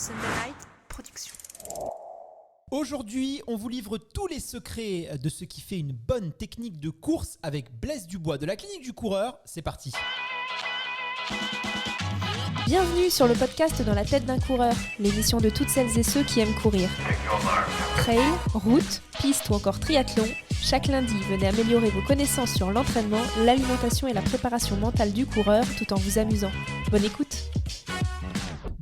Sunday Night Production. Aujourd'hui, on vous livre tous les secrets de ce qui fait une bonne technique de course avec Blaise Dubois de la Clinique du Coureur. C'est parti. Bienvenue sur le podcast Dans la tête d'un coureur, l'émission de toutes celles et ceux qui aiment courir. Trail, route, piste ou encore triathlon, chaque lundi, venez améliorer vos connaissances sur l'entraînement, l'alimentation et la préparation mentale du coureur tout en vous amusant. Bonne écoute.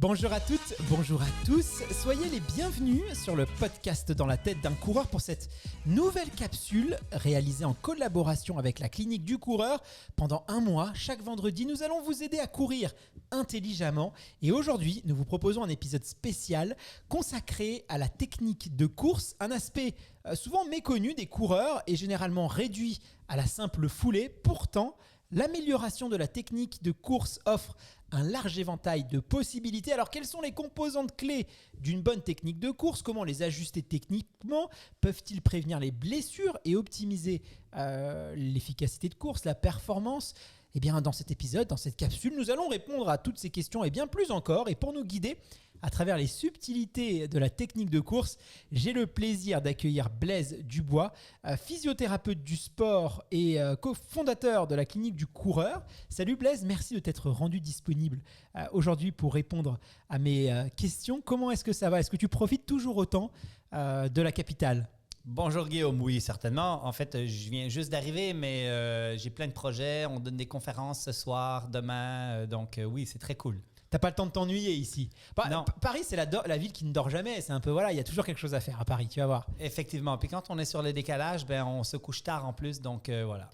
Bonjour à toutes, bonjour à tous, soyez les bienvenus sur le podcast Dans la tête d'un coureur pour cette nouvelle capsule réalisée en collaboration avec la Clinique du Coureur. Pendant un mois, chaque vendredi, nous allons vous aider à courir intelligemment et aujourd'hui, nous vous proposons un épisode spécial consacré à la technique de course, un aspect souvent méconnu des coureurs et généralement réduit à la simple foulée. Pourtant, l'amélioration de la technique de course offre un large éventail de possibilités. Alors, quelles sont les composantes clés d'une bonne technique de course ? Comment les ajuster techniquement ? Peuvent-ils prévenir les blessures et optimiser l'efficacité de course, la performance ? Eh bien, dans cet épisode, dans cette capsule, nous allons répondre à toutes ces questions et bien plus encore. Et pour nous guider à travers les subtilités de la technique de course, j'ai le plaisir d'accueillir Blaise Dubois, physiothérapeute du sport et cofondateur de la Clinique du Coureur. Salut Blaise, merci de t'être rendu disponible aujourd'hui pour répondre à mes questions. Comment est-ce que ça va ? Est-ce que tu profites toujours autant de la capitale ? Bonjour Guillaume, oui certainement. En fait, je viens juste d'arriver, mais j'ai plein de projets. On donne des conférences ce soir, demain, donc oui, c'est très cool. T'as pas le temps de t'ennuyer ici. Non. Paris, c'est la ville qui ne dort jamais. C'est un peu, voilà, il y a toujours quelque chose à faire à Paris, tu vas voir. Effectivement. Puis quand on est sur le décalage, on se couche tard en plus, donc voilà.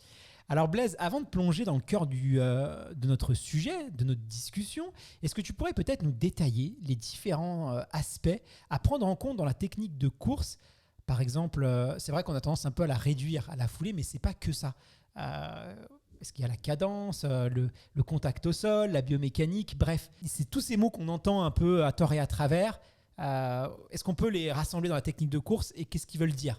Alors Blaise, avant de plonger dans le cœur de notre sujet, de notre discussion, est-ce que tu pourrais peut-être nous détailler les différents aspects à prendre en compte dans la technique de course ? Par exemple, c'est vrai qu'on a tendance un peu à la réduire, à la fouler, mais c'est pas que ça. Est-ce qu'il y a la cadence, le contact au sol, la biomécanique, bref, c'est tous ces mots qu'on entend un peu à tort et à travers. Est-ce qu'on peut les rassembler dans la technique de course et qu'est-ce qu'ils veulent dire ?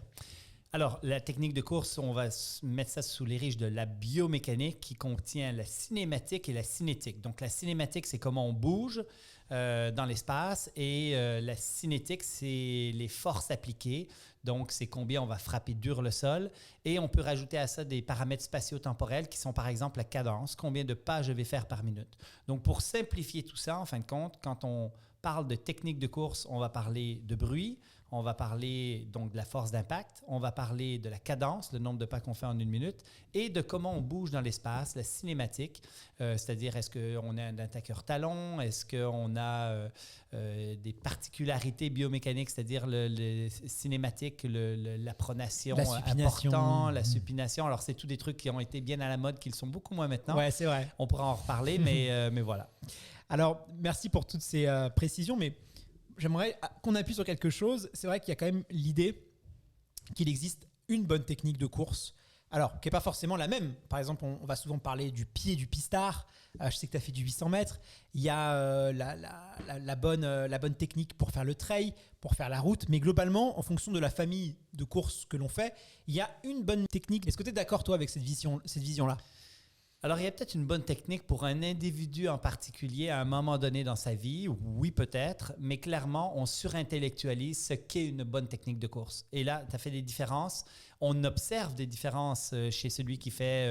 Alors, la technique de course, on va mettre ça sous les riches de la biomécanique qui contient la cinématique et la cinétique. Donc, la cinématique, c'est comment on bouge dans l'espace et la cinétique, c'est les forces appliquées. Donc, c'est combien on va frapper dur le sol. Et on peut rajouter à ça des paramètres spatio-temporels qui sont, par exemple, la cadence, combien de pas je vais faire par minute. Donc, pour simplifier tout ça, en fin de compte, quand on parle de technique de course, on va parler de bruit, on va parler donc de la force d'impact, on va parler de la cadence, le nombre de pas qu'on fait en une minute, et de comment on bouge dans l'espace, la cinématique, c'est-à-dire est-ce qu'on a un attaqueur talon, est-ce qu'on a des particularités biomécaniques, c'est-à-dire le cinématique, la pronation important, la supination. Alors, c'est tous des trucs qui ont été bien à la mode, qui le sont beaucoup moins maintenant. Ouais, c'est vrai. On pourra en reparler, mais voilà. Alors, merci pour toutes ces précisions, mais j'aimerais qu'on appuie sur quelque chose. C'est vrai qu'il y a quand même l'idée qu'il existe une bonne technique de course, alors qui n'est pas forcément la même. Par exemple, on va souvent parler du pied du pistard. Je sais que tu as fait du 800 mètres. Il y a la bonne technique pour faire le trail, pour faire la route. Mais globalement, en fonction de la famille de courses que l'on fait, il y a une bonne technique. Est-ce que tu es d'accord, toi, avec cette vision-là ? Alors, il y a peut-être une bonne technique pour un individu en particulier à un moment donné dans sa vie, oui peut-être, mais clairement, on surintellectualise ce qu'est une bonne technique de course. Et là, tu as fait des différences. On observe des différences chez celui qui fait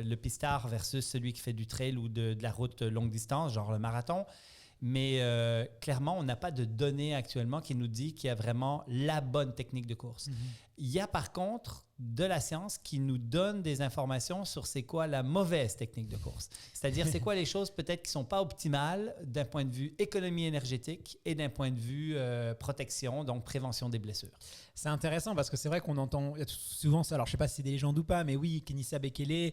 le pistard versus celui qui fait du trail ou de la route longue distance, genre le marathon. Mais clairement, on n'a pas de données actuellement qui nous dit qu'il y a vraiment la bonne technique de course. Il y a par contre de la science qui nous donne des informations sur c'est quoi la mauvaise technique de course. C'est-à-dire c'est quoi les choses peut-être qui ne sont pas optimales d'un point de vue économie énergétique et d'un point de vue protection, donc prévention des blessures. C'est intéressant parce que c'est vrai qu'on entend souvent ça. Alors, je ne sais pas si c'est des légendes ou pas, mais oui, Kenenisa Bekele,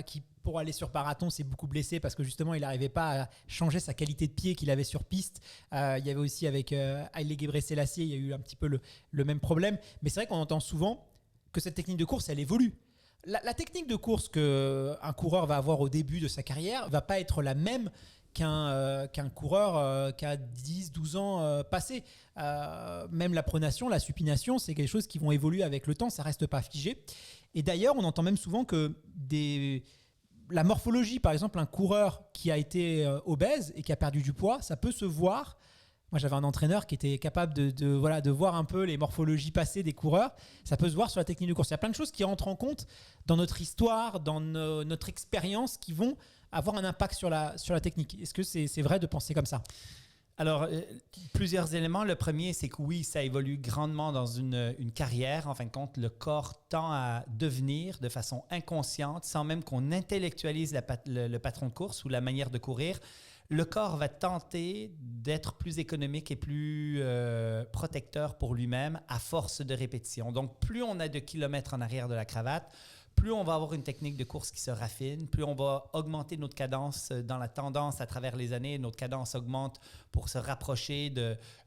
qui pour aller sur marathon s'est beaucoup blessé parce que justement, il n'arrivait pas à changer sa qualité de pied qu'il avait sur piste. Il y avait aussi avec Haile Gebrselassie, il y a eu un petit peu le même problème. Mais c'est vrai qu'on entend souvent que cette technique de course, elle évolue. La technique de course qu'un coureur va avoir au début de sa carrière ne va pas être la même qu'un coureur qui a 10, 12 ans passé. Même la pronation, la supination, c'est quelque chose qui vont évoluer avec le temps, ça ne reste pas figé. Et d'ailleurs, on entend même souvent que la morphologie, par exemple, un coureur qui a été obèse et qui a perdu du poids, ça peut se voir Moi, j'avais un entraîneur qui était capable de voir un peu les morphologies passées des coureurs. Ça peut se voir sur la technique de course. Il y a plein de choses qui rentrent en compte dans notre histoire, dans notre expérience, qui vont avoir un impact sur la technique. Est-ce que c'est vrai de penser comme ça? Alors, plusieurs éléments. Le premier, c'est que oui, ça évolue grandement dans une carrière. En fin de compte, le corps tend à devenir de façon inconsciente, sans même qu'on intellectualise le patron de course ou la manière de courir. Le corps va tenter d'être plus économique et plus protecteur pour lui-même à force de répétition. Donc, plus on a de kilomètres en arrière de la cravate, plus on va avoir une technique de course qui se raffine, plus on va augmenter notre cadence dans la tendance à travers les années. Notre cadence augmente pour se rapprocher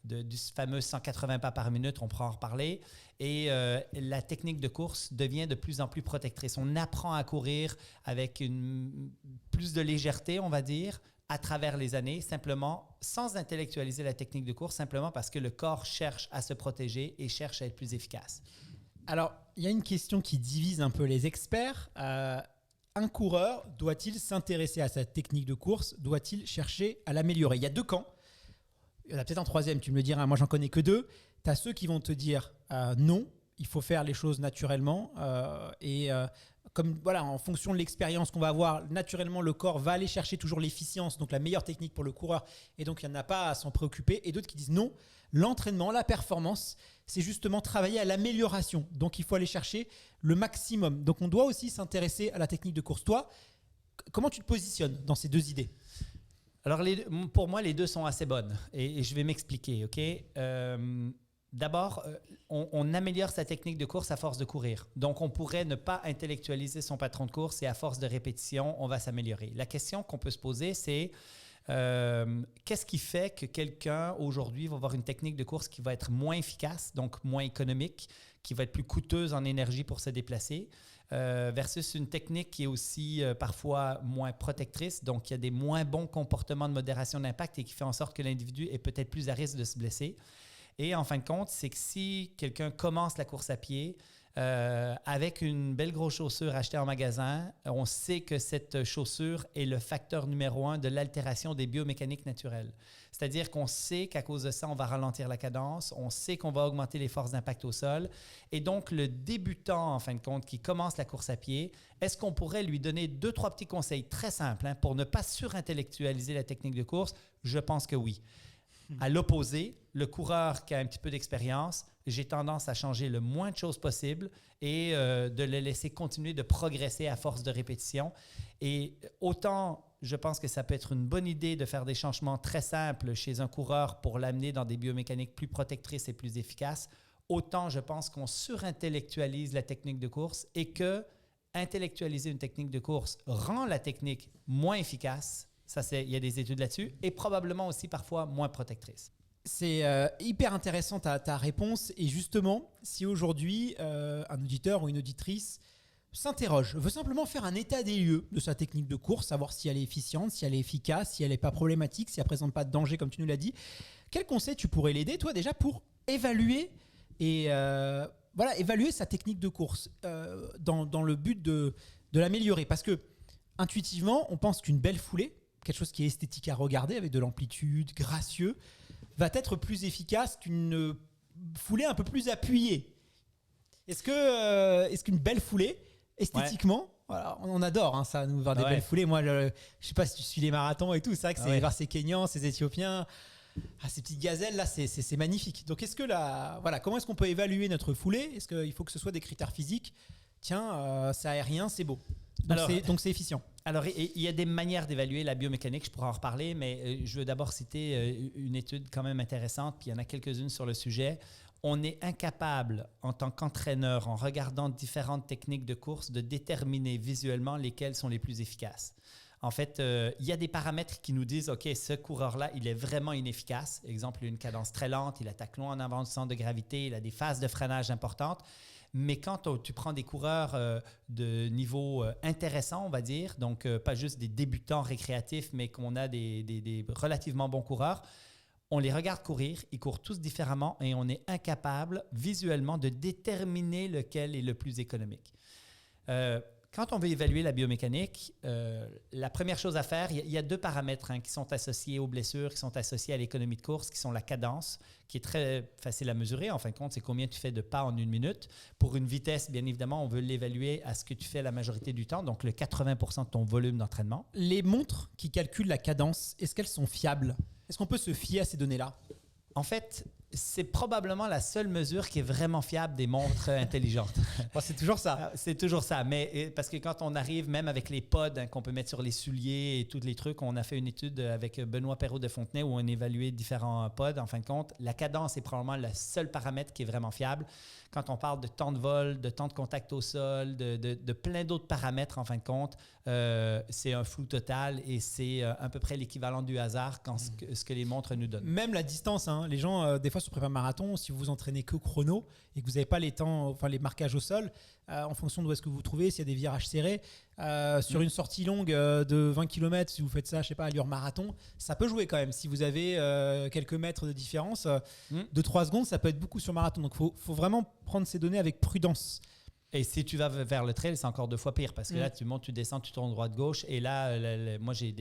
du fameux 180 pas par minute, on pourra en reparler. Et la technique de course devient de plus en plus protectrice. On apprend à courir avec plus de légèreté, on va dire, à travers les années, simplement sans intellectualiser la technique de course, simplement parce que le corps cherche à se protéger et cherche à être plus efficace. Alors, il y a une question qui divise un peu les experts. Un coureur doit-il s'intéresser à sa technique de course? Doit-il chercher à l'améliorer? Il y a deux camps. Il y en a peut-être un troisième, tu me le diras. Moi, j'en connais que deux. Tu as ceux qui vont te dire non, il faut faire les choses naturellement. Comme voilà, en fonction de l'expérience qu'on va avoir, naturellement, le corps va aller chercher toujours l'efficience, donc la meilleure technique pour le coureur. Et donc, il n'y en a pas à s'en préoccuper. Et d'autres qui disent non, l'entraînement, la performance, c'est justement travailler à l'amélioration. Donc, il faut aller chercher le maximum. Donc, on doit aussi s'intéresser à la technique de course. Toi, comment tu te positionnes dans ces deux idées? Alors, pour moi, les deux sont assez bonnes. Et je vais m'expliquer, OK? D'abord, on améliore sa technique de course à force de courir. Donc, on pourrait ne pas intellectualiser son patron de course et à force de répétition, on va s'améliorer. La question qu'on peut se poser, c'est qu'est-ce qui fait que quelqu'un aujourd'hui va avoir une technique de course qui va être moins efficace, donc moins économique, qui va être plus coûteuse en énergie pour se déplacer, versus une technique qui est aussi parfois moins protectrice, donc il y a des moins bons comportements de modération d'impact et qui fait en sorte que l'individu est peut-être plus à risque de se blesser. Et en fin de compte, c'est que si quelqu'un commence la course à pied avec une belle grosse chaussure achetée en magasin, on sait que cette chaussure est le facteur numéro 1 de l'altération des biomécaniques naturelles. C'est-à-dire qu'on sait qu'à cause de ça, on va ralentir la cadence, on sait qu'on va augmenter les forces d'impact au sol. Et donc, le débutant, en fin de compte, qui commence la course à pied, est-ce qu'on pourrait lui donner 2-3 petits conseils très simples pour ne pas surintellectualiser la technique de course? Je pense que oui. À l'opposé, le coureur qui a un petit peu d'expérience, j'ai tendance à changer le moins de choses possible et de le laisser continuer de progresser à force de répétition. Et autant, je pense que ça peut être une bonne idée de faire des changements très simples chez un coureur pour l'amener dans des biomécaniques plus protectrices et plus efficaces, autant je pense qu'on surintellectualise la technique de course et que intellectualiser une technique de course rend la technique moins efficace. Ça, il y a des études là-dessus, et probablement aussi parfois moins protectrice. C'est hyper intéressant ta réponse. Et justement, si aujourd'hui, un auditeur ou une auditrice s'interroge, veut simplement faire un état des lieux de sa technique de course, savoir si elle est efficiente, si elle est efficace, si elle n'est pas problématique, si elle ne présente pas de danger, comme tu nous l'as dit, quel conseil tu pourrais l'aider, toi, déjà, pour évaluer évaluer sa technique de course dans le but de l'améliorer? Parce que intuitivement, on pense qu'une belle foulée, quelque chose qui est esthétique à regarder avec de l'amplitude, gracieux, va être plus efficace qu'une foulée un peu plus appuyée. Est-ce qu'une belle foulée, esthétiquement, voilà, on adore ça, nous voir des belles foulées. Moi, je ne sais pas si tu suis les marathons et tout, c'est vrai que c'est voir ces Kenyans, ces Éthiopiens, ces petites gazelles là, c'est magnifique. Donc, comment est-ce qu'on peut évaluer notre foulée? Est-ce qu'il faut que ce soit des critères physiques? Tiens, c'est aérien, c'est beau. Donc, c'est efficient. Alors, il y a des manières d'évaluer la biomécanique, je pourrais en reparler, mais je veux d'abord citer une étude quand même intéressante, puis il y en a quelques-unes sur le sujet. On est incapable, en tant qu'entraîneur, en regardant différentes techniques de course, de déterminer visuellement lesquelles sont les plus efficaces. En fait, il y a des paramètres qui nous disent « OK, ce coureur-là, il est vraiment inefficace. » Exemple, il a une cadence très lente, il attaque loin en avant du centre de gravité, il a des phases de freinage importantes. Mais quand tu prends des coureurs de niveau intéressant, on va dire, donc pas juste des débutants récréatifs, mais qu'on a des relativement bons coureurs, on les regarde courir, ils courent tous différemment et on est incapable visuellement de déterminer lequel est le plus économique. quand on veut évaluer la biomécanique, la première chose à faire, il y a 2 paramètres qui sont associés aux blessures, qui sont associés à l'économie de course, qui sont la cadence, qui est très facile à mesurer. En fin de compte, c'est combien tu fais de pas en 1 minute. Pour une vitesse, bien évidemment, on veut l'évaluer à ce que tu fais la majorité du temps, donc le 80% de ton volume d'entraînement. Les montres qui calculent la cadence, est-ce qu'elles sont fiables? Est-ce qu'on peut se fier à ces données-là? En fait, c'est probablement la seule mesure qui est vraiment fiable des montres intelligentes. Bon, c'est toujours ça. C'est toujours ça. Mais parce que quand on arrive, même avec les pods qu'on peut mettre sur les souliers et tous les trucs, on a fait une étude avec Benoît Perrault de Fontenay où on évaluait différents pods. En fin de compte, la cadence est probablement le seul paramètre qui est vraiment fiable. Quand on parle de temps de vol, de temps de contact au sol, de plein d'autres paramètres, en fin de compte, c'est un flou total et c'est à peu près l'équivalent du hasard quand ce que les montres nous donnent. Même la distance, les gens, des fois, sur prépa marathon, si vous vous entraînez que chrono et que vous n'avez pas les temps, enfin les marquages au sol, en fonction d'où est-ce que vous vous trouvez, s'il y a des virages serrés, sur une sortie longue de 20 km, si vous faites ça, je sais pas, à allure marathon, ça peut jouer quand même. Si vous avez quelques mètres de différence, de 3 secondes, ça peut être beaucoup sur marathon. Donc, il faut vraiment prendre ces données avec prudence. Et si tu vas vers le trail, c'est encore 2 fois pire parce que là, tu montes, tu descends, tu tournes droite-gauche. Et là, moi, j'ai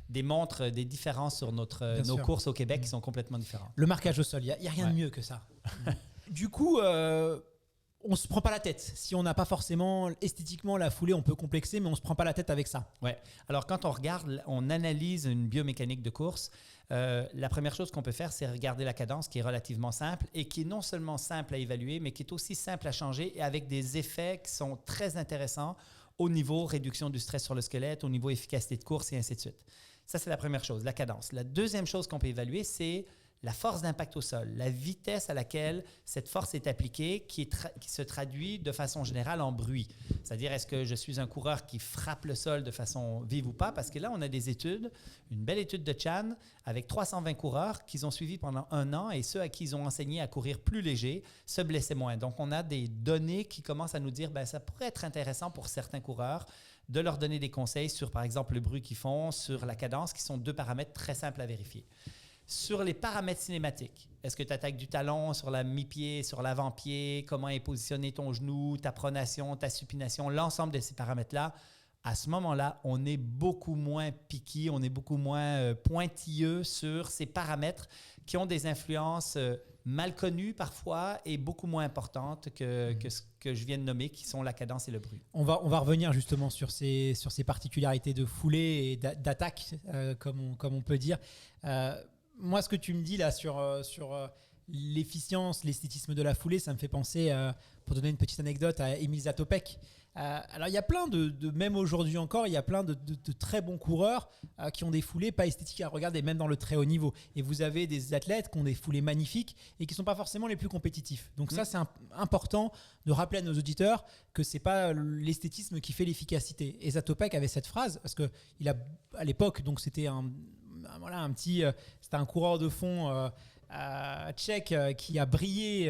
des montres, des différences sur nos courses au Québec qui sont complètement différentes. Le marquage au sol, il n'y a rien de mieux que ça. Du coup, on ne se prend pas la tête. Si on n'a pas forcément esthétiquement la foulée, on peut complexer, mais on ne se prend pas la tête avec ça. Ouais. Alors, quand on regarde, on analyse une biomécanique de course, la première chose qu'on peut faire, c'est regarder la cadence qui est relativement simple et qui est non seulement simple à évaluer, mais qui est aussi simple à changer et avec des effets qui sont très intéressants au niveau réduction du stress sur le squelette, au niveau efficacité de course et ainsi de suite. Ça, c'est la première chose, la cadence. La deuxième chose qu'on peut évaluer, c'est la force d'impact au sol, la vitesse à laquelle cette force est appliquée qui se traduit de façon générale en bruit. C'est-à-dire, est-ce que je suis un coureur qui frappe le sol de façon vive ou pas? Parce que là, on a des études, une belle étude de Chan avec 320 coureurs qu'ils ont suivis pendant 1 an et ceux à qui ils ont enseigné à courir plus léger se blessaient moins. Donc, on a des données qui commencent à nous dire ça pourrait être intéressant pour certains coureurs de leur donner des conseils sur, par exemple, le bruit qu'ils font, sur la cadence, qui sont 2 paramètres très simples à vérifier. Sur les paramètres cinématiques, est-ce que tu attaques du talon sur la mi-pied, sur l'avant-pied, comment est positionné ton genou, ta pronation, ta supination, l'ensemble de ces paramètres-là, à ce moment-là, on est beaucoup moins piqué, on est beaucoup moins pointilleux sur ces paramètres qui ont des influences mal connues parfois et beaucoup moins importantes que ce que je viens de nommer, qui sont la cadence et le bruit. On va revenir justement sur ces particularités de foulée et d'attaque, comme on peut dire. Moi, ce que tu me dis là sur l'efficience, l'esthétisme de la foulée, ça me fait penser, pour donner une petite anecdote, à Emil Zatopek. Alors, il y a plein même aujourd'hui encore, il y a plein de très bons coureurs qui ont des foulées pas esthétiques à regarder, même dans le très haut niveau. Et vous avez des athlètes qui ont des foulées magnifiques et qui ne sont pas forcément les plus compétitifs. Donc ça, c'est important de rappeler à nos auditeurs que ce n'est pas l'esthétisme qui fait l'efficacité. Et Zatopek avait cette phrase, parce qu'il a, à l'époque, donc c'était c'était un coureur de fond tchèque qui a brillé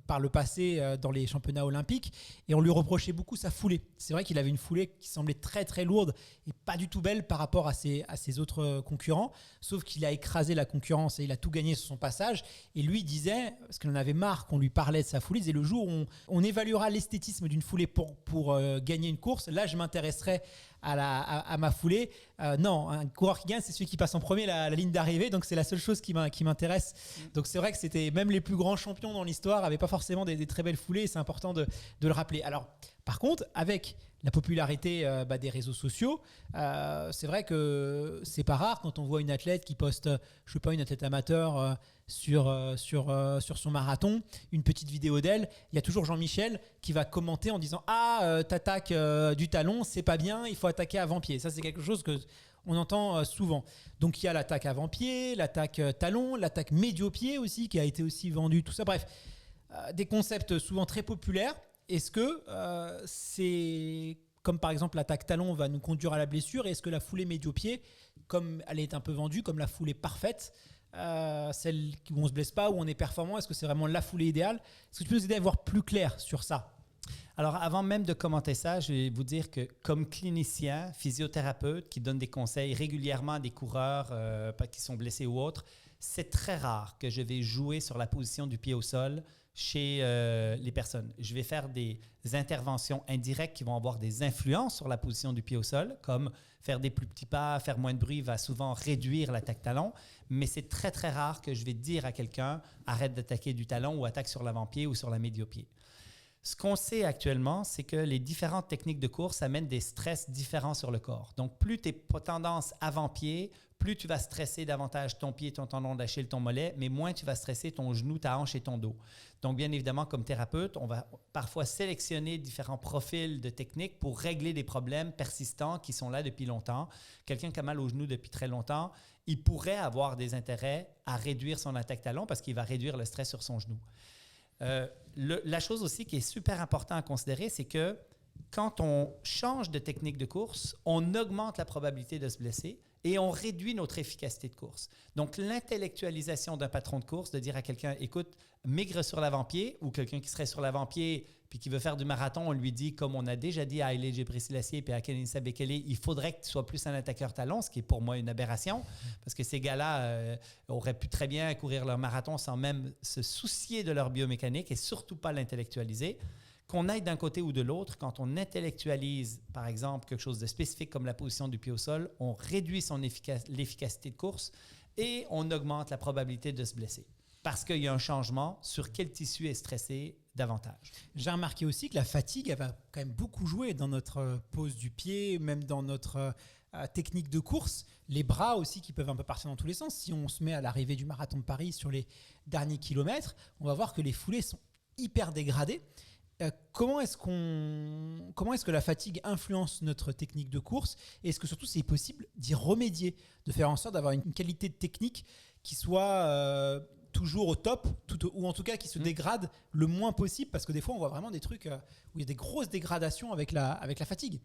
par le passé dans les championnats olympiques et on lui reprochait beaucoup sa foulée. C'est vrai qu'il avait une foulée qui semblait très très lourde et pas du tout belle par rapport à ses autres concurrents, sauf qu'il a écrasé la concurrence et il a tout gagné sur son passage. Et lui disait, parce qu'il en avait marre qu'on lui parlait de sa foulée, il disait le jour où on évaluera l'esthétisme d'une foulée pour gagner une course, là je m'intéresserai à ma foulée. Non, un coureur qui gagne, c'est celui qui passe en premier la ligne d'arrivée, donc c'est la seule chose qui m'intéresse. Donc c'est vrai que c'était même les plus grands champions dans l'histoire n'avaient pas forcément des très belles foulées et c'est important de le rappeler. Alors par contre, avec la popularité des réseaux sociaux, c'est vrai que c'est pas rare quand on voit une athlète qui poste, je sais pas, une athlète amateur sur son marathon, une petite vidéo d'elle, il y a toujours Jean-Michel qui va commenter en disant t'attaques du talon, c'est pas bien, il faut attaquer avant-pied. Ça c'est quelque chose que on entend souvent. Donc il y a l'attaque avant-pied, l'attaque talon, l'attaque médio-pied aussi qui a été aussi vendue, tout ça. Bref, des concepts souvent très populaires. Est-ce que c'est comme par exemple l'attaque talon va nous conduire à la blessure et est-ce que la foulée médio-pied, comme elle est un peu vendue comme la foulée parfaite, celle où on ne se blesse pas, où on est performant, est-ce que c'est vraiment la foulée idéale? Est-ce que tu peux nous aider à voir plus clair sur ça? Alors, avant même de commenter ça, je vais vous dire que comme clinicien, physiothérapeute qui donne des conseils régulièrement à des coureurs qui sont blessés ou autres, c'est très rare que je vais jouer sur la position du pied au sol chez les personnes. Je vais faire des interventions indirectes qui vont avoir des influences sur la position du pied au sol, comme faire des plus petits pas, faire moins de bruit va souvent réduire l'attaque talon, mais c'est très, très rare que je vais dire à quelqu'un « arrête d'attaquer du talon » ou « attaque sur l'avant-pied » ou sur la médio-pied. Ce qu'on sait actuellement, c'est que les différentes techniques de course amènent des stress différents sur le corps. Donc, plus tu es tendance avant-pied, plus tu vas stresser davantage ton pied, ton tendon d'Achille, ton mollet, mais moins tu vas stresser ton genou, ta hanche et ton dos. Donc, bien évidemment, comme thérapeute, on va parfois sélectionner différents profils de techniques pour régler des problèmes persistants qui sont là depuis longtemps. Quelqu'un qui a mal au genou depuis très longtemps, il pourrait avoir des intérêts à réduire son attaque talon parce qu'il va réduire le stress sur son genou. La chose aussi qui est super importante à considérer, c'est que quand on change de technique de course, on augmente la probabilité de se blesser et on réduit notre efficacité de course. Donc, l'intellectualisation d'un patron de course, de dire à quelqu'un, écoute, migre sur l'avant-pied, ou quelqu'un qui serait sur l'avant-pied puis qui veut faire du marathon, on lui dit, comme on a déjà dit à Haile Gebrselassie et à Kenenisa Bekele, il faudrait que tu sois plus un attaqueur talon, ce qui est pour moi une aberration, parce que ces gars-là auraient pu très bien courir leur marathon sans même se soucier de leur biomécanique et surtout pas l'intellectualiser. Qu'on aille d'un côté ou de l'autre, quand on intellectualise, par exemple, quelque chose de spécifique comme la position du pied au sol, on réduit l'efficacité de course et on augmente la probabilité de se blesser. Parce qu'il y a un changement sur quel tissu est stressé davantage. J'ai remarqué aussi que la fatigue, elle va quand même beaucoup jouer dans notre pose du pied, même dans notre technique de course. Les bras aussi qui peuvent un peu partir dans tous les sens. Si on se met à l'arrivée du marathon de Paris sur les derniers kilomètres, on va voir que les foulées sont hyper dégradées. Comment est-ce que la fatigue influence notre technique de course? Et est-ce que surtout c'est possible d'y remédier, de faire en sorte d'avoir une qualité de technique qui soit toujours au top, ou en tout cas qui se dégrade le moins possible? Parce que des fois on voit vraiment des trucs où il y a des grosses dégradations avec la fatigue.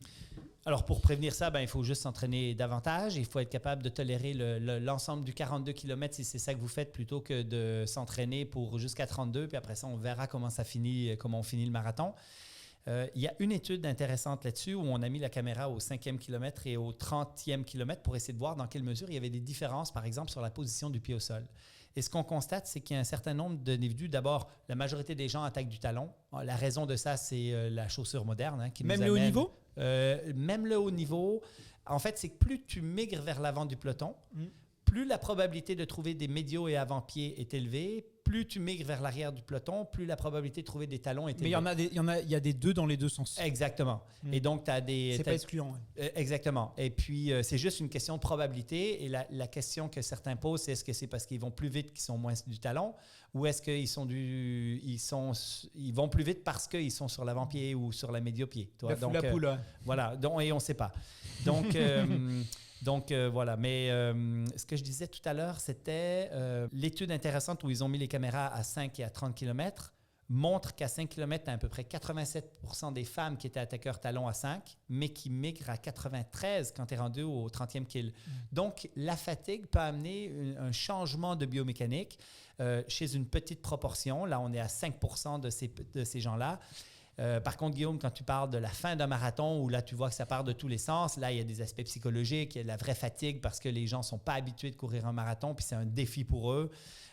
Alors, pour prévenir ça, il faut juste s'entraîner davantage. Il faut être capable de tolérer l'ensemble du 42 km si c'est ça que vous faites, plutôt que de s'entraîner pour jusqu'à 32. Puis après ça, on verra comment on finit le marathon. Il y a une étude intéressante là-dessus où on a mis la caméra au 5e kilomètre et au 30e kilomètre pour essayer de voir dans quelle mesure il y avait des différences, par exemple, sur la position du pied au sol. Et ce qu'on constate, c'est qu'il y a un certain nombre d'individus. D'abord, la majorité des gens attaquent du talon. La raison de ça, c'est la chaussure moderne qui même nous le amène, haut niveau? Même le haut niveau. En fait, c'est que plus tu migres vers l'avant du peloton, plus la probabilité de trouver des médios et avant-pieds est élevée. Plus tu migres vers l'arrière du peloton, plus la probabilité de trouver des talons est élevée. Mais il y a des deux dans les deux sens. Exactement. Et donc, tu as des... C'est pas excluant. Ouais. Exactement. Et puis, c'est juste une question de probabilité. Et la question que certains posent, c'est est-ce que c'est parce qu'ils vont plus vite qu'ils sont moins du talon, ou est-ce qu'ils ils vont plus vite parce qu'ils sont sur l'avant-pied ou sur la médio-pied? La poule. Voilà. Et on ne sait pas. Donc, voilà. Mais ce que je disais tout à l'heure, c'était l'étude intéressante où ils ont mis les caméras à 5 et à 30 km montre qu'à 5 km, tu as à peu près 87% des femmes qui étaient attaqueurs talons à 5, mais qui migrent à 93 quand tu es rendu au 30e kill. Donc, la fatigue peut amener un changement de biomécanique chez une petite proportion. Là, on est à 5% de ces gens-là. Par contre, Guillaume, quand tu parles de la fin d'un marathon où là, tu vois que ça part de tous les sens, là, il y a des aspects psychologiques, il y a de la vraie fatigue parce que les gens ne sont pas habitués de courir un marathon, puis c'est un défi pour eux.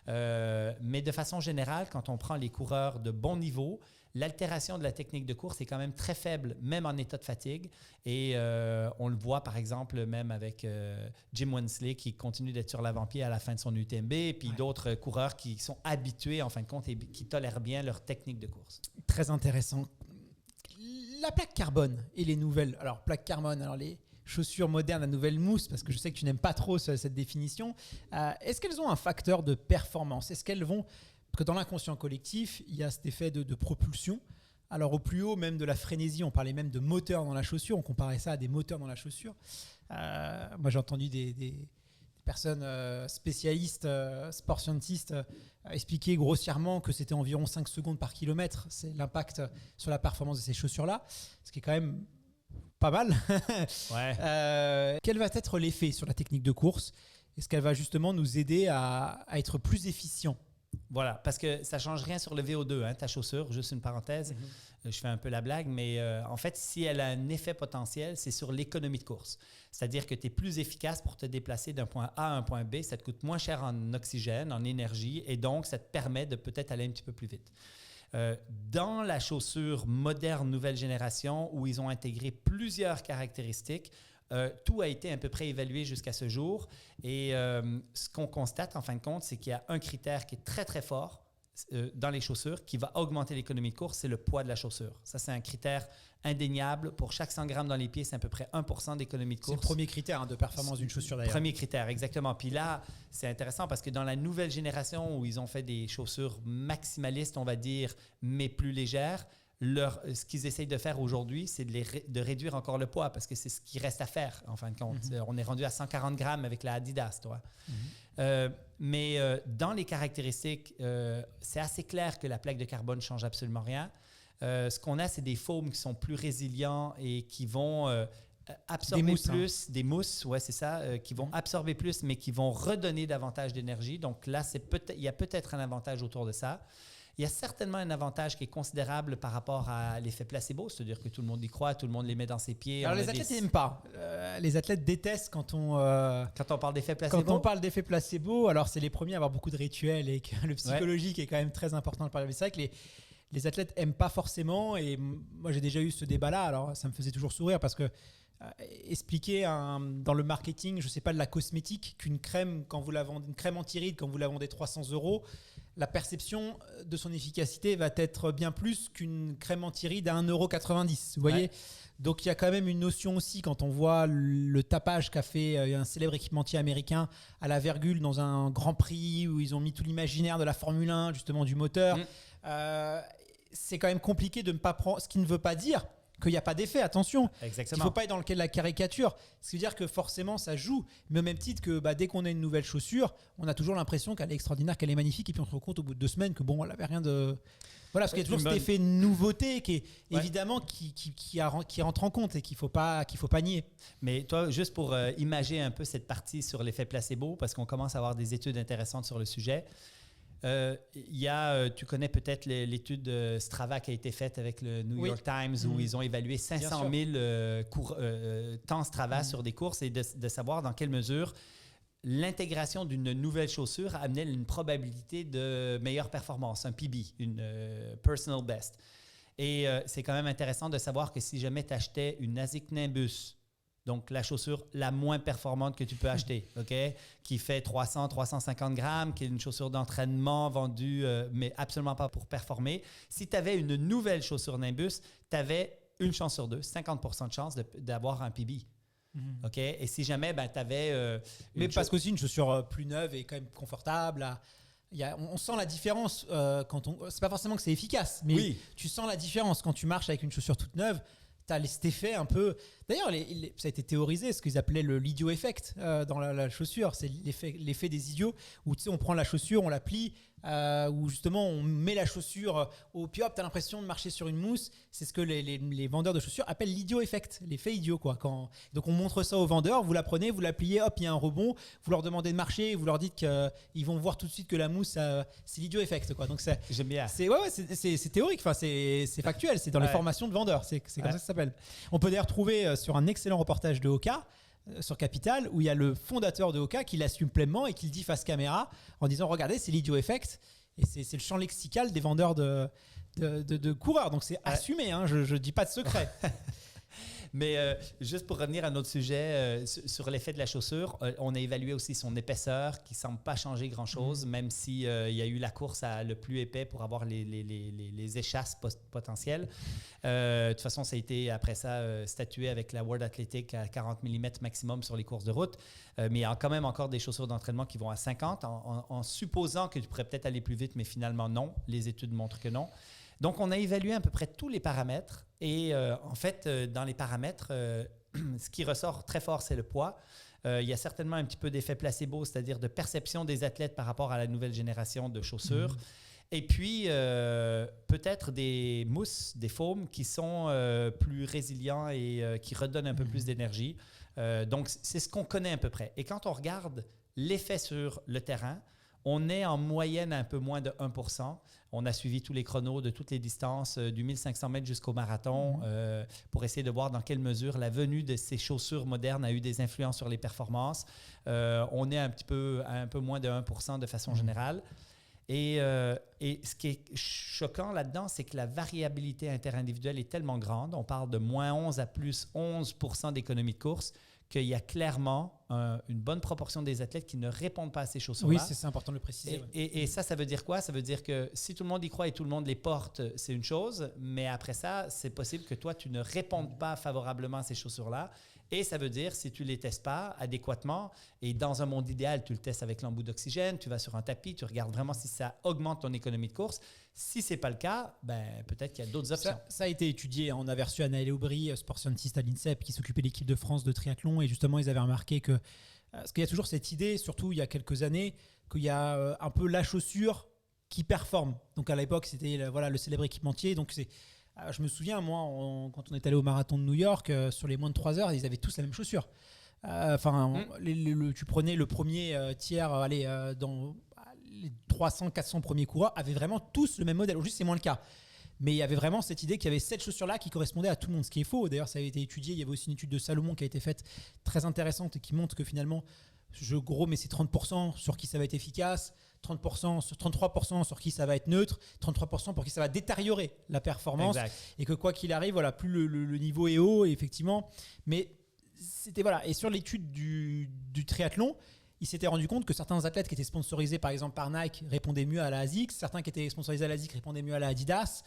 Mais de façon générale, quand on prend les coureurs de bon niveau, l'altération de la technique de course est quand même très faible, même en état de fatigue. Et on le voit, par exemple, même avec Jim Wensley qui continue d'être sur l'avant-pied à la fin de son UTMB, et puis d'autres coureurs qui sont habitués, en fin de compte, et qui tolèrent bien leur technique de course. Très intéressant. La plaque carbone et les nouvelles... Alors, plaque carbone, alors les chaussures modernes à nouvelle mousse, parce que je sais que tu n'aimes pas trop cette définition. Est-ce qu'elles ont un facteur de performance? Est-ce qu'elles vont... Parce que dans l'inconscient collectif, il y a cet effet de propulsion. Alors au plus haut, même de la frénésie, on parlait même de moteur dans la chaussure, on comparait ça à des moteurs dans la chaussure. Moi j'ai entendu des personnes spécialistes, sport scientistes, expliquer grossièrement que c'était environ 5 secondes par kilomètre, c'est l'impact sur la performance de ces chaussures-là, ce qui est quand même pas mal. Quel va être l'effet sur la technique de course? Est-ce qu'elle va justement nous aider à être plus efficient Voilà, parce que ça ne change rien sur le VO2, hein, ta chaussure, juste une parenthèse. Je fais un peu la blague, mais en fait, si elle a un effet potentiel, c'est sur l'économie de course. C'est-à-dire que tu es plus efficace pour te déplacer d'un point A à un point B, ça te coûte moins cher en oxygène, en énergie, et donc ça te permet de peut-être aller un petit peu plus vite. Dans la chaussure moderne, nouvelle génération, où ils ont intégré plusieurs caractéristiques, tout a été à peu près évalué jusqu'à ce jour. Et ce qu'on constate, en fin de compte, c'est qu'il y a un critère qui est très, très fort dans les chaussures qui va augmenter l'économie de course, c'est le poids de la chaussure. Ça, c'est un critère indéniable. Pour chaque 100 grammes dans les pieds, c'est à peu près 1% d'économie de course. C'est le premier critère de performance d'une chaussure, d'ailleurs. Premier critère, exactement. Puis là, c'est intéressant parce que dans la nouvelle génération où ils ont fait des chaussures maximalistes, on va dire, mais plus légères, ce qu'ils essayent de faire aujourd'hui, c'est de réduire encore le poids parce que c'est ce qui reste à faire, en fin de compte. On est rendu à 140 grammes avec la Adidas, toi. Mais dans les caractéristiques, c'est assez clair que la plaque de carbone ne change absolument rien. Ce qu'on a, c'est des foams qui sont plus résilients et qui vont absorber des mousses, ouais, c'est ça, qui vont absorber plus, mais qui vont redonner davantage d'énergie. Donc là, il y a peut-être un avantage autour de ça. Il y a certainement un avantage qui est considérable par rapport à l'effet placebo, c'est-à-dire que tout le monde y croit, tout le monde les met dans ses pieds. Alors les athlètes n'aiment pas. Les athlètes détestent quand on parle d'effet placebo. Quand on parle d'effet placebo, alors c'est les premiers à avoir beaucoup de rituels et que le psychologique est quand même très important. C'est vrai que les athlètes n'aiment pas forcément, et moi j'ai déjà eu ce débat-là, alors ça me faisait toujours sourire parce que expliquer dans le marketing, je ne sais pas, de la cosmétique, qu'une crème, quand vous la vendez, une crème anti-rides, quand vous la vendez 300 €, la perception de son efficacité va être bien plus qu'une crème anti-rides à 1,90 €. Vous voyez ? Donc il y a quand même une notion aussi, quand on voit le tapage qu'a fait un célèbre équipementier américain à la virgule dans un Grand Prix où ils ont mis tout l'imaginaire de la Formule 1, justement du moteur. C'est quand même compliqué de ne pas prendre, ce qui ne veut pas dire qu'il n'y a pas d'effet, attention. Exactement. Il ne faut pas être dans le cas de la caricature. Ce qui veut dire que forcément, ça joue. Mais au même titre que dès qu'on a une nouvelle chaussure, on a toujours l'impression qu'elle est extraordinaire, qu'elle est magnifique. Et puis on se rend compte au bout de 2 semaines que elle n'avait rien de... Voilà, parce qu'il y a toujours cet effet nouveauté qui est évidemment qui rentre en compte et qu'il ne faut pas nier. Mais toi, juste pour imager un peu cette partie sur l'effet placebo, parce qu'on commence à avoir des études intéressantes sur le sujet, tu connais peut-être l'étude Strava qui a été faite avec le New York Times où ils ont évalué 500 000 temps Strava sur des courses et de savoir dans quelle mesure l'intégration d'une nouvelle chaussure amenait une probabilité de meilleure performance, un PB, une personal best. Et c'est quand même intéressant de savoir que si jamais tu achetais une ASICS Nimbus, donc la chaussure la moins performante que tu peux acheter, qui fait 300-350 grammes, qui est une chaussure d'entraînement vendue, mais absolument pas pour performer. Si tu avais une nouvelle chaussure Nimbus, tu avais une chance sur 2, 50% de chance d'avoir un PB. Et si jamais tu avais... mais parce qu'aussi une chaussure plus neuve est quand même confortable. On sent la différence c'est pas forcément que c'est efficace, mais tu sens la différence quand tu marches avec une chaussure toute neuve. Tu as cet effet un peu... D'ailleurs, ça a été théorisé, ce qu'ils appelaient l'idiot effect dans la chaussure. C'est l'effet des idiots où on prend la chaussure, on la plie, où justement on met la chaussure au puis hop, tu as l'impression de marcher sur une mousse. C'est ce que les vendeurs de chaussures appellent l'idiot effect, l'effet idiot. Donc on montre ça aux vendeurs, vous la prenez, vous la pliez, hop, il y a un rebond, vous leur demandez de marcher, vous leur dites qu'ils vont voir tout de suite que la mousse, c'est l'idiot effect. Donc j'aime bien. C'est théorique, c'est factuel, c'est dans les formations de vendeurs, c'est comme ça que ça s'appelle. On peut d'ailleurs trouver sur un excellent reportage de Hoka sur Capital où il y a le fondateur de Hoka qui l'assume pleinement et qui le dit face caméra en disant regardez, c'est l'idiot effect, et c'est le champ lexical des vendeurs de coureurs, donc c'est assumé, je dis pas de secret. Mais juste pour revenir à notre sujet sur l'effet de la chaussure, on a évalué aussi son épaisseur qui ne semble pas changer grand-chose, même s'il y a eu la course à le plus épais pour avoir les échasses potentielles. De toute façon, ça a été après ça statué avec la World Athletic à 40 mm maximum sur les courses de route. Mais il y a quand même encore des chaussures d'entraînement qui vont à 50 en supposant que tu pourrais peut-être aller plus vite, mais finalement non. Les études montrent que non. Donc, on a évalué à peu près tous les paramètres et en fait, dans les paramètres, ce qui ressort très fort, c'est le poids. Il y a certainement un petit peu d'effet placebo, c'est-à-dire de perception des athlètes par rapport à la nouvelle génération de chaussures. Et puis, peut-être des mousses, des foams qui sont plus résilients et qui redonnent un peu plus d'énergie. Donc, c'est ce qu'on connaît à peu près. Et quand on regarde l'effet sur le terrain, On est en moyenne à un peu moins de 1%. On a suivi tous les chronos de toutes les distances, du 1500 mètres jusqu'au marathon, pour essayer de voir dans quelle mesure la venue de ces chaussures modernes a eu des influences sur les performances. On est un peu moins de 1% de façon générale. Et ce qui est choquant là-dedans, c'est que la variabilité interindividuelle est tellement grande. On parle de moins 11 à plus 11% d'économie de course, qu'il y a clairement une bonne proportion des athlètes qui ne répondent pas à ces chaussures-là. Oui, c'est important de le préciser. Et ça veut dire quoi? Ça veut dire que si tout le monde y croit et tout le monde les porte, c'est une chose, mais après ça, c'est possible que toi, tu ne répondes pas favorablement à ces chaussures-là. Et ça veut dire, si tu ne les testes pas adéquatement, et dans un monde idéal, tu le testes avec l'embout d'oxygène, tu vas sur un tapis, tu regardes vraiment si ça augmente ton économie de course. Si ce n'est pas le cas, peut-être qu'il y a d'autres options. Ça a été étudié. On avait reçu Anaëlle Aubry, sport scientist à l'INSEP, qui s'occupait de l'équipe de France de triathlon. Et justement, ils avaient remarqué que... Parce qu'il y a toujours cette idée, surtout il y a quelques années, qu'il y a un peu la chaussure qui performe. Donc à l'époque, c'était le célèbre équipementier. Donc je me souviens, moi, quand on est allé au marathon de New York, sur les moins de 3 heures, ils avaient tous la même chaussure. Tu prenais le premier tiers, dans les 300-400 premiers coureurs, avaient vraiment tous le même modèle. Aujourd'hui, c'est moins le cas. Mais il y avait vraiment cette idée qu'il y avait cette chaussure-là qui correspondait à tout le monde, ce qui est faux. D'ailleurs, ça a été étudié. Il y avait aussi une étude de Salomon qui a été faite très intéressante et qui montre que finalement, mais c'est 30% sur qui ça va être efficace, 33% sur qui ça va être neutre, 33% pour qui ça va détériorer la performance. Exact. Et que quoi qu'il arrive, plus le niveau est haut, effectivement. Mais c'était Et sur l'étude du triathlon, il s'était rendu compte que certains athlètes qui étaient sponsorisés par exemple par Nike répondaient mieux à la ASICS, certains qui étaient sponsorisés à la ASICS répondaient mieux à la Adidas.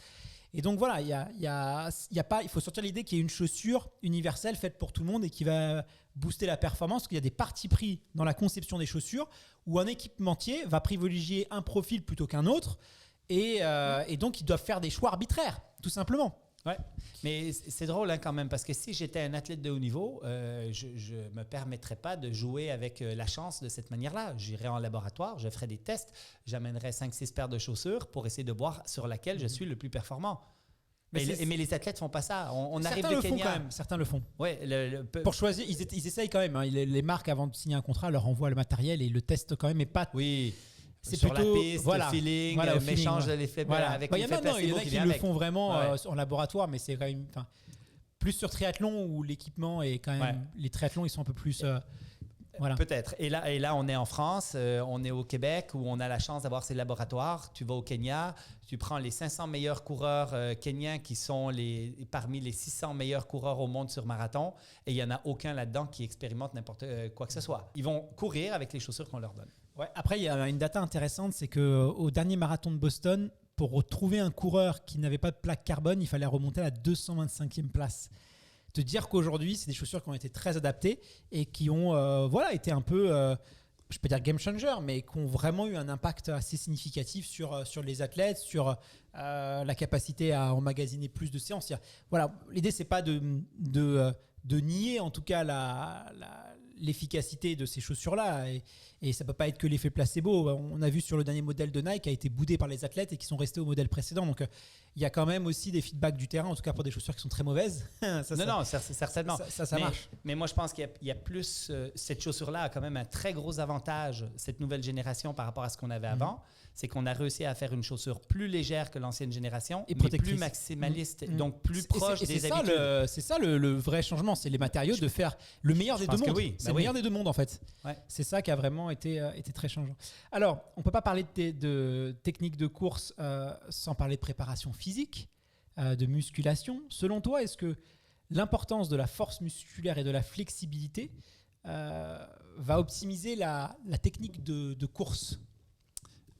Et donc il faut sortir l'idée qu'il y a une chaussure universelle faite pour tout le monde et qui va booster la performance, parce qu'il y a des partis pris dans la conception des chaussures où un équipementier va privilégier un profil plutôt qu'un autre et donc ils doivent faire des choix arbitraires, tout simplement. Ouais, mais c'est drôle quand même, parce que si j'étais un athlète de haut niveau, je ne me permettrais pas de jouer avec la chance de cette manière-là. J'irais en laboratoire, je ferais des tests, j'amènerais 5-6 paires de chaussures pour essayer de voir sur laquelle je suis le plus performant. Mais les athlètes ne font pas ça. On arrive de Kenya. Font quand même. Certains le font. Ouais, pour choisir, ils essayent quand même. Hein. Les marques, avant de signer un contrat, leur envoient le matériel et ils le testent quand même, mais pas... Oui. C'est sur plutôt, la piste, le feeling, mélange l'effet avec l'effet placebo. Il y en a qui le font vraiment en laboratoire, mais c'est quand même plus sur triathlon où l'équipement est quand même... Les triathlons, ils sont un peu plus... Peut-être. Et là, on est en France, on est au Québec où on a la chance d'avoir ces laboratoires. Tu vas au Kenya, tu prends les 500 meilleurs coureurs kenyans qui sont parmi les 600 meilleurs coureurs au monde sur marathon, et il n'y en a aucun là-dedans qui expérimente n'importe quoi que ce soit. Ils vont courir avec les chaussures qu'on leur donne. Ouais. Après, il y a une data intéressante, c'est qu'au dernier marathon de Boston, pour retrouver un coureur qui n'avait pas de plaque carbone, il fallait remonter à la 225e place. Te dire qu'aujourd'hui, c'est des chaussures qui ont été très adaptées et qui ont été un peu, je peux dire game changer, mais qui ont vraiment eu un impact assez significatif sur les athlètes, sur la capacité à emmagasiner plus de séances. L'idée, c'est pas de nier en tout cas l'efficacité de ces chaussures-là, et ça peut pas être que l'effet placebo. On a vu sur le dernier modèle de Nike qui a été boudé par les athlètes et qui sont restés au modèle précédent. Donc il y a quand même aussi des feedbacks du terrain, en tout cas pour des chaussures qui sont très mauvaises. Certainement. Ça marche. Mais moi, je pense qu'il y a plus... cette chaussure-là a quand même un très gros avantage, cette nouvelle génération, par rapport à ce qu'on avait avant. C'est qu'on a réussi à faire une chaussure plus légère que l'ancienne génération, mais plus maximaliste, donc plus proche des habitudes. C'est ça le vrai changement, c'est les matériaux, de faire le meilleur des deux mondes. C'est le meilleur des deux mondes, en fait. Ouais. C'est ça qui a vraiment été très changeant. Alors, on ne peut pas parler de technique de course sans parler de préparation physique, de musculation. Selon toi, est-ce que l'importance de la force musculaire et de la flexibilité va optimiser la technique de course ?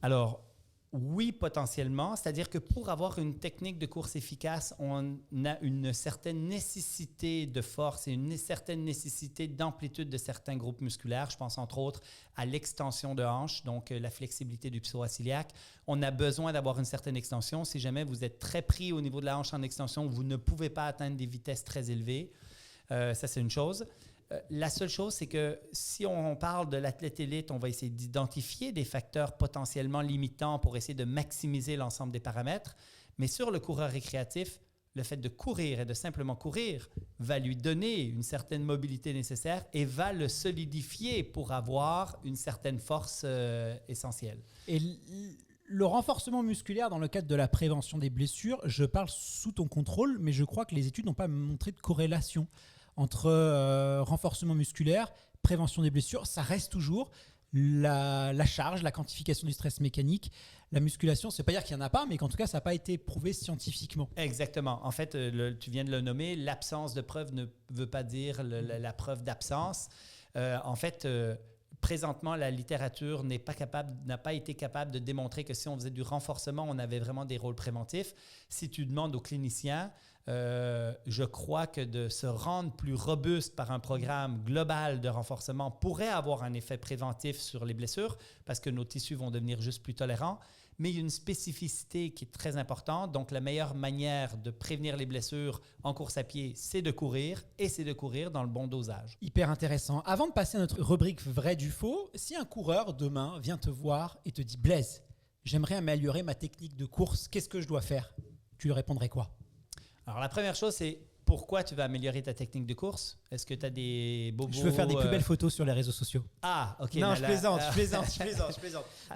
Alors, oui, potentiellement. C'est-à-dire que pour avoir une technique de course efficace, on a une certaine nécessité de force et une certaine nécessité d'amplitude de certains groupes musculaires. Je pense entre autres à l'extension de hanche, donc la flexibilité du psoas-iliaque. On a besoin d'avoir une certaine extension. Si jamais vous êtes très pris au niveau de la hanche en extension, vous ne pouvez pas atteindre des vitesses très élevées. Ça, c'est une chose. La seule chose, c'est que si on parle de l'athlète élite, on va essayer d'identifier des facteurs potentiellement limitants pour essayer de maximiser l'ensemble des paramètres. Mais sur le coureur récréatif, le fait de courir et de simplement courir va lui donner une certaine mobilité nécessaire et va le solidifier pour avoir une certaine force essentielle. Et le renforcement musculaire dans le cadre de la prévention des blessures, je parle sous ton contrôle, mais je crois que les études n'ont pas montré de corrélation entre renforcement musculaire, prévention des blessures. Ça reste toujours la charge, la quantification du stress mécanique. La musculation, ça ne veut pas dire qu'il n'y en a pas, mais qu'en tout cas, ça n'a pas été prouvé scientifiquement. Exactement. En fait, tu viens de le nommer, l'absence de preuve ne veut pas dire la preuve d'absence. En fait, présentement, la littérature n'a pas été capable de démontrer que si on faisait du renforcement, on avait vraiment des rôles préventifs. Si tu demandes aux cliniciens, je crois que de se rendre plus robuste par un programme global de renforcement pourrait avoir un effet préventif sur les blessures parce que nos tissus vont devenir juste plus tolérants. Mais il y a une spécificité qui est très importante. Donc, la meilleure manière de prévenir les blessures en course à pied, c'est de courir et c'est de courir dans le bon dosage. Hyper intéressant. Avant de passer à notre rubrique vrai du faux, si un coureur demain vient te voir et te dit « Blaise, j'aimerais améliorer ma technique de course, qu'est-ce que je dois faire ?» Tu lui répondrais quoi? Alors, la première chose, c'est pourquoi tu vas améliorer ta technique de course? Est-ce que tu as des bobos? Je veux faire des plus belles photos sur les réseaux sociaux. Ah, ok. Non, je plaisante.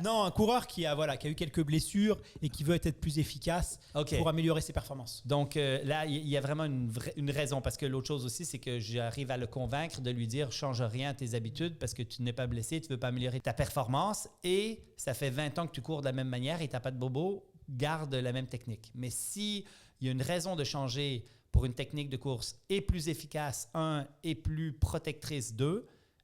Non, un coureur qui a eu quelques blessures et qui veut être plus efficace pour améliorer ses performances. Donc là, il y a vraiment une raison. Parce que l'autre chose aussi, c'est que j'arrive à le convaincre de lui dire « change rien à tes habitudes parce que tu n'es pas blessé, tu ne veux pas améliorer ta performance et ça fait 20 ans que tu cours de la même manière et tu n'as pas de bobos, garde la même technique. » Mais si il y a une raison de changer pour une technique de course et plus efficace, et plus protectrice,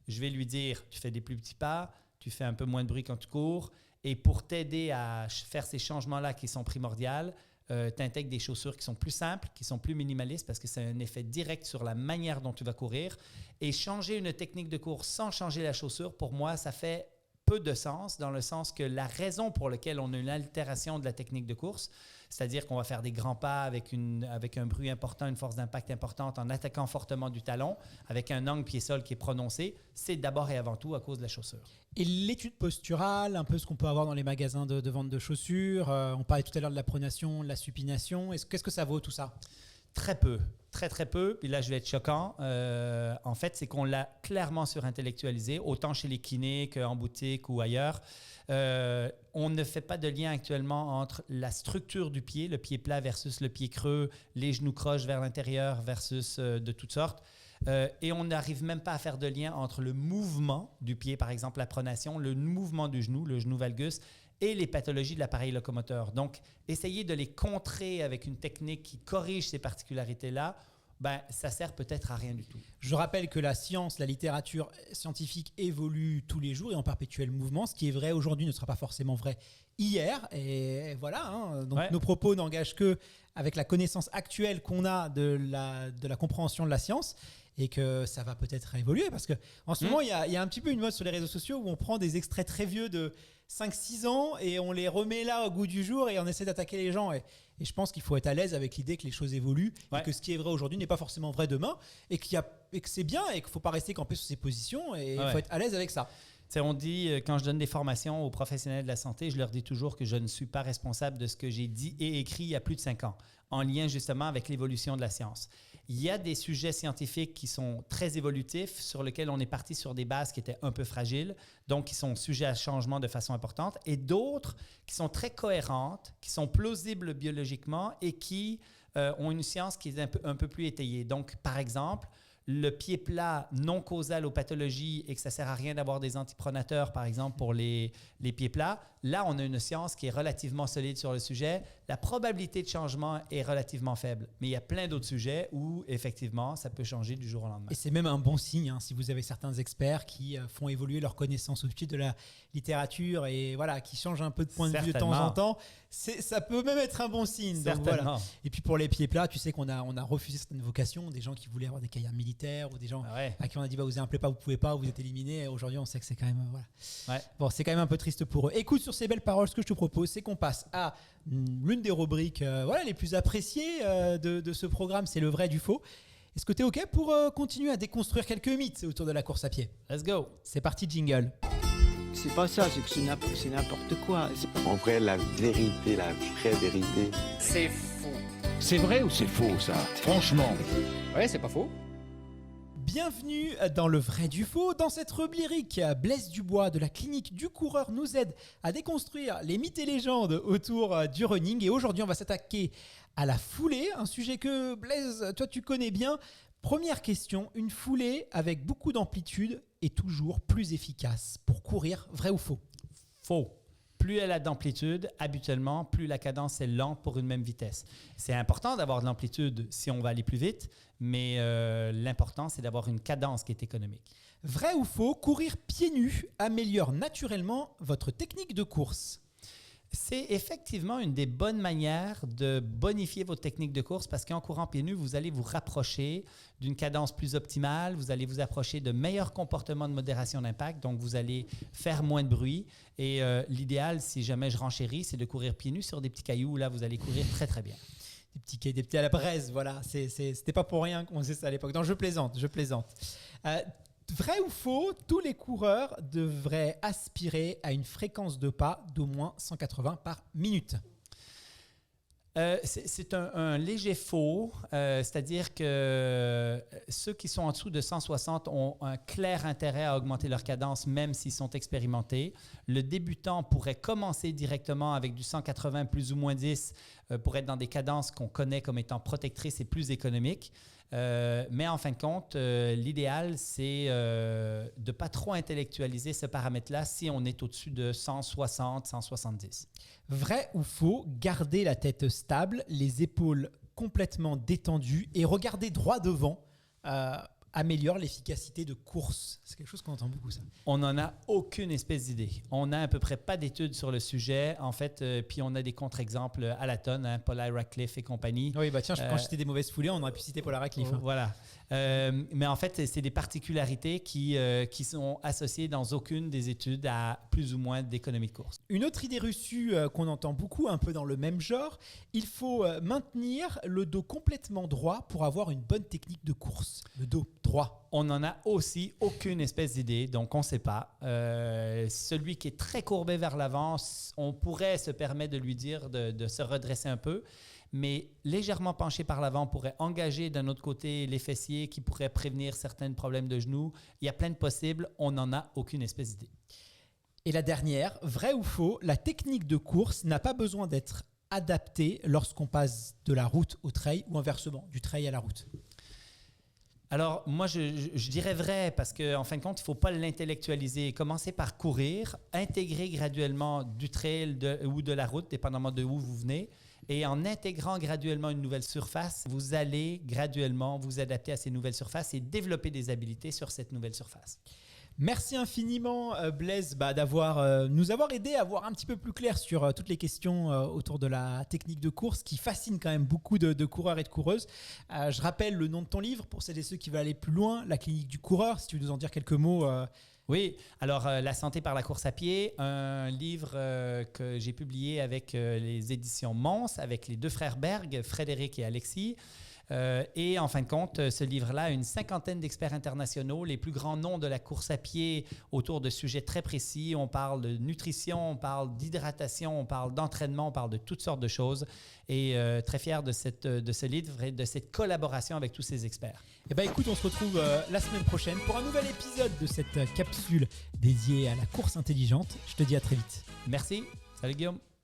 je vais lui dire, tu fais des plus petits pas, tu fais un peu moins de bruit quand tu cours, et pour t'aider à faire ces changements-là qui sont primordiaux, tu intègres des chaussures qui sont plus simples, qui sont plus minimalistes, parce que c'est un effet direct sur la manière dont tu vas courir. Et changer une technique de course sans changer la chaussure, pour moi, ça fait peu de sens, dans le sens que la raison pour laquelle on a une altération de la technique de course, c'est-à-dire qu'on va faire des grands pas avec un bruit important, une force d'impact importante, en attaquant fortement du talon, avec un angle pied-sol qui est prononcé, c'est d'abord et avant tout à cause de la chaussure. Et l'étude posturale, un peu ce qu'on peut avoir dans les magasins de vente de chaussures, on parlait tout à l'heure de la pronation, de la supination, qu'est-ce que ça vaut tout ça? Très peu, très peu. Puis là, je vais être choquant. En fait, c'est qu'on l'a clairement surintellectualisé, autant chez les kinés qu'en boutique ou ailleurs. On ne fait pas de lien actuellement entre la structure du pied, le pied plat versus le pied creux, les genoux croches vers l'intérieur versus de toutes sortes. Et on n'arrive même pas à faire de lien entre le mouvement du pied, par exemple la pronation, le mouvement du genou, le genou valgus, et les pathologies de l'appareil locomoteur. Donc, essayer de les contrer avec une technique qui corrige ces particularités-là, ça sert peut-être à rien du tout. Je rappelle que la science, la littérature scientifique évolue tous les jours et en perpétuel mouvement. Ce qui est vrai aujourd'hui ne sera pas forcément vrai hier. Et voilà, donc nos propos n'engagent que avec la connaissance actuelle qu'on a de la compréhension de la science. Et que ça va peut-être évoluer parce qu'en ce moment, il y a un petit peu une mode sur les réseaux sociaux où on prend des extraits très vieux de 5-6 ans et on les remet là au goût du jour et on essaie d'attaquer les gens. Et je pense qu'il faut être à l'aise avec l'idée que les choses évoluent et que ce qui est vrai aujourd'hui n'est pas forcément vrai demain et que c'est bien et qu'il ne faut pas rester campé sur ses positions et il faut être à l'aise avec ça. T'sais, on dit, quand je donne des formations aux professionnels de la santé, je leur dis toujours que je ne suis pas responsable de ce que j'ai dit et écrit il y a plus de 5 ans, en lien justement avec l'évolution de la science. Il y a des sujets scientifiques qui sont très évolutifs, sur lesquels on est parti sur des bases qui étaient un peu fragiles, donc qui sont sujets à changement de façon importante, et d'autres qui sont très cohérentes, qui sont plausibles biologiquement et qui ont une science qui est un peu plus étayée. Donc, par exemple, le pied plat non causal aux pathologies et que ça ne sert à rien d'avoir des antipronateurs, par exemple, pour les pieds plats, là, on a une science qui est relativement solide sur le sujet. La probabilité de changement est relativement faible. Mais il y a plein d'autres sujets où, effectivement, ça peut changer du jour au lendemain. Et c'est même un bon signe, si vous avez certains experts qui font évoluer leurs connaissances au pied de la littérature et voilà, qui changent un peu de point de vue de temps en temps. Ça peut même être un bon signe. Donc, voilà. Et puis pour les pieds plats, tu sais qu'on a refusé certaines vocations, des gens qui voulaient avoir des carrières militaires ou des gens à qui on a dit vous appelez pas, vous pouvez pas, vous êtes éliminés. Aujourd'hui, on sait que c'est quand même Bon, c'est quand même un peu triste pour eux. Écoute, sur ces belles paroles, ce que je te propose, c'est qu'on passe à l'une des rubriques les plus appréciées de ce programme, c'est le vrai du faux. Est-ce que tu es OK pour continuer à déconstruire quelques mythes autour de la course à pied? Let's go. C'est parti, jingle. C'est pas ça, c'est que c'est n'importe quoi. En vrai, la vérité, la vraie vérité, c'est faux. C'est vrai ou c'est faux, ça? Franchement. Ouais, c'est pas faux. Bienvenue dans le vrai du faux. Dans cette rubrique, Blaise Dubois de la clinique du coureur nous aide à déconstruire les mythes et légendes autour du running. Et aujourd'hui, on va s'attaquer à la foulée, un sujet que Blaise, toi tu connais bien. Première question, une foulée avec beaucoup d'amplitude est toujours plus efficace pour courir, vrai ou faux? Faux. Plus elle a d'amplitude, habituellement, plus la cadence est lente pour une même vitesse. C'est important d'avoir de l'amplitude si on va aller plus vite, mais l'important, c'est d'avoir une cadence qui est économique. Vrai ou faux, courir pieds nus améliore naturellement votre technique de course? C'est effectivement une des bonnes manières de bonifier votre technique de course parce qu'en courant pieds nus, vous allez vous rapprocher d'une cadence plus optimale, vous allez vous approcher de meilleurs comportements de modération d'impact, donc vous allez faire moins de bruit. Et l'idéal, si jamais je renchéris, c'est de courir pieds nus sur des petits cailloux. Là, vous allez courir très, très bien. Des petits à la braise, voilà. C'était pas pour rien qu'on faisait ça à l'époque. Non, je plaisante. Vrai ou faux, tous les coureurs devraient aspirer à une fréquence de pas d'au moins 180 par minute? C'est un léger faux, c'est-à-dire que ceux qui sont en dessous de 160 ont un clair intérêt à augmenter leur cadence, même s'ils sont expérimentés. Le débutant pourrait commencer directement avec du 180 plus ou moins 10 pour être dans des cadences qu'on connaît comme étant protectrices et plus économiques. Mais en fin de compte, l'idéal, c'est de ne pas trop intellectualiser ce paramètre-là si on est au-dessus de 160, 170. Vrai ou faux, garder la tête stable, les épaules complètement détendues et regarder droit devant améliore l'efficacité de course? C'est quelque chose qu'on entend beaucoup, ça. On n'en a aucune espèce d'idée. On n'a à peu près pas d'études sur le sujet. En fait, puis on a des contre-exemples à la tonne, Paul Radcliffe et compagnie. Oui, bah tiens, quand j'étais des mauvaises foulées, on aurait pu citer Paul Radcliffe. Voilà. Mais en fait, c'est des particularités qui sont associées dans aucune des études à plus ou moins d'économie de course. Une autre idée reçue qu'on entend beaucoup, un peu dans le même genre, il faut maintenir le dos complètement droit pour avoir une bonne technique de course. Le dos droit. On n'en a aussi aucune espèce d'idée, donc on ne sait pas. Celui qui est très courbé vers l'avant, on pourrait se permettre de lui dire de se redresser un peu, mais légèrement penché par l'avant pourrait engager d'un autre côté les fessiers qui pourraient prévenir certains problèmes de genoux. Il y a plein de possibles, on n'en a aucune espèce d'idée. Et la dernière, vrai ou faux, la technique de course n'a pas besoin d'être adaptée lorsqu'on passe de la route au trail ou inversement, du trail à la route? Alors, moi, je dirais vrai parce qu'en fin de compte, il ne faut pas l'intellectualiser. Commencez par courir, intégrer graduellement du trail ou de la route, dépendamment de où vous venez. Et en intégrant graduellement une nouvelle surface, vous allez graduellement vous adapter à ces nouvelles surfaces et développer des habiletés sur cette nouvelle surface. Merci infiniment Blaise nous avoir aidé à voir un petit peu plus clair sur toutes les questions autour de la technique de course qui fascine quand même beaucoup de coureurs et de coureuses. Je rappelle le nom de ton livre pour celles et ceux qui veulent aller plus loin, La clinique du coureur, si tu veux nous en dire quelques mots. Oui, alors La santé par la course à pied, un livre que j'ai publié avec les éditions Mons, avec les deux frères Berg, Frédéric et Alexis. Et en fin de compte, ce livre-là a une 50aine d'experts internationaux, les plus grands noms de la course à pied autour de sujets très précis. On parle de nutrition, on parle d'hydratation, on parle d'entraînement, on parle de toutes sortes de choses. Et très fier de ce livre et de cette collaboration avec tous ces experts. Eh ben, écoute, on se retrouve la semaine prochaine pour un nouvel épisode de cette capsule dédiée à la course intelligente. Je te dis à très vite. Merci. Salut Guillaume.